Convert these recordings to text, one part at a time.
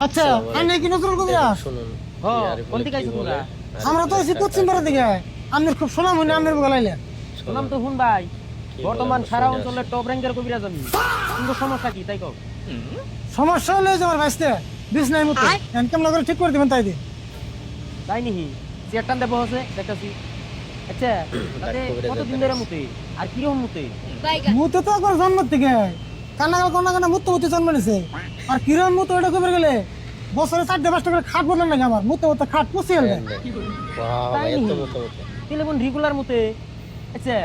আচ্ছা আমি কি নজরুল কবিরাজ? শুনুন কোন দিকে আইছো তোমরা? আমরা তো এসে পশ্চিম পাড়া থেকে। আমি খুব সুনাম হইনি আমের বগালাইলে। শুনলাম তো শুন ভাই, বর্তমান সারা অঞ্চলে টপ র্যাঙ্কের কবিরাজ আমি। কিন্তু সমস্যা কি তাই কও? সমস্যা হলে যে আমার ভাইস্তে বিছনাই মতো কেমন করে ঠিক করে দিবেন তাই দিন। তাই নিহি চেয়ারটান দেবো হচ্ছে দেখতেছি। আচ্ছা তাতে কতদিন ধরে মুতে আর কিরকম মুতে? মুতে তো একবার জন্ম থেকে কান্না কান্না মুতে মুতে জন্ম নিছে। আর কিরম মুতে ওটা কবে গেলে বছরে 4-5টা করে খাট বলেন নাকি আমার মুতে মুতে খাট পুষে গেলে। তাই নিহি টেলিফোন রেগুলার মুতে। আচ্ছা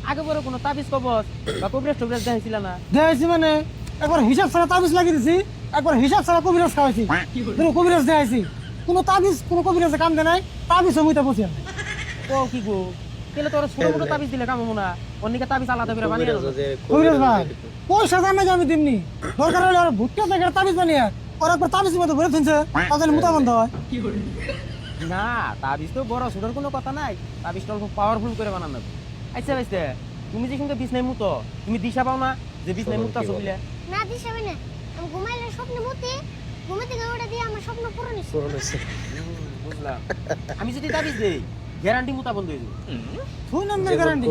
আগে পরে কোনো তাবিজ কবজ বা কবিরাজ টবিরাজ দেখাইছিল না? দেখাইছি মানে একবার হিসাব ছাড়া তাবিজ লাগিয়ে দিছি, একবার হিসাব ছাড়া কবিরাজ খাওয়াইছি। কবিরাজ দেখাইছি কোনো তাবিজ কোনো কবিরাজে কাম দেয় নাই, তাবিজও মুতে পুষে গেলে। ও কি গো তাহলে তোর ছোট মোটো তাবিজ দিলে কাম হবো না? অন্যকে তাবিজ আলাদা করে বানিয়ে দেবো। কবিরাজ ভাই পয়সা জানে যে আমি দিমনি, দরকার হলে আর ভুট্টা থেকে তাবিজ বানিয়ে ওর একবার তাবিজ মতো ভরে ফেলছে তাদের মোটা বন্ধ হয়। না তাবিজ তো বড় ছোটর কোনো কথা নাই, তাবিজটা অল্প পাওয়ারফুল করে বানানো। আচ্ছা ভাইস্তে তুমি যে কিন্তু বিছনায় মুতো, তুমি দিশা পাও না যে বিছনায় মুততা ছবিলে? না দিশা মানে আমি ঘুমাইলে স্বপ্ন মুতি ঘুমাতে গিয়ে ওটা দিয়ে আমার স্বপ্ন পূরণ হইছে। বুঝলাম। আমি যদি তাবিজ দেই গ্যারান্টি মুতা বন্ধ হয়ে যাবে। তুই নাম্বার গ্যারান্টি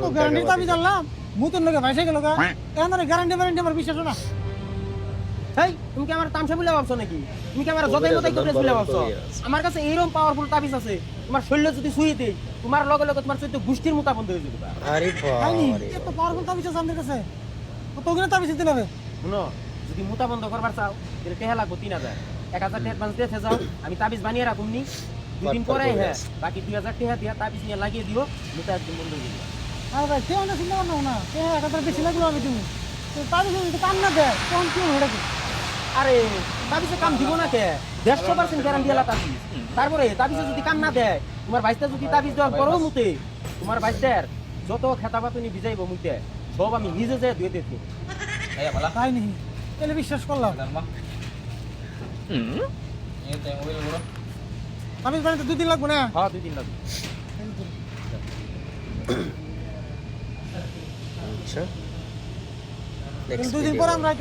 তো গ্যারান্টি তাবিজ আনলাম মুতের লগে ভাইসে গেল গা এখন গ্যারান্টি গ্যারান্টি আমার বিশ্বাস না। হেই তুমি কি আমার তামসা বলে ভাবছো নাকি? তুমি কি আমার যতই মতই কবিরাজ বলে ভাবছো? আমার কাছে এইরকম পাওয়ারফুল তাবিজ আছে, তোমার শরীর যদি ছুঁয়ে দেই তোমার লগে লগে তোমার চৈত্য গোষ্ঠীর মুতা বন্ধ হয়ে যাবে। আরে আইনি বাবা এত পাওয়ারফুল তাবিজ আছে আমাদের কাছে, তো ওগুলো তাবিজ দিতে হবে। শুনো যদি মুতা বন্ধ করবার চাও তাহলে টেহা লাগবো 3000, 1000 অ্যাডভান্স দিয়ে যাও, আমি তাবিজ বানিয়ে রাখুমনি। দুদিন পরে হ্যাঁ বাকি 2000 টাকা দিয়া তাবিজ নিয়ে লাগিয়ে দিও, মুতা একদম বন্ধ হয়ে যাবে। আর ভাই কেউ না চিন্তা করো না, কেউ 1000 বেশি লাগলো আমি তুমি তাবিজ যদি কাম না দেয় তখন কি হবে? আরে তাবিজে কাম দিব না কে? 150% গ্যারান্টি আলা তাবিজ। তারপরে তাবিজে যদি কাম না দেয় তোমার ভাইস্তা যদি তাবিজ দেওয়ার পরেও মুতে, তোমার ভাইস্তার যত খেতাবাতুনি ভিজাইবো মুতে সব আমি নিজে যেয়ে ধুয়ে দিতে। তাই নাকি? তাহলে বিশ্বাস করলাম। তাবিজ বানাতে 2 দিন লাগবে না? হ্যাঁ 2 দিন লাগবে। আচ্ছা 2 দিন পর আমরা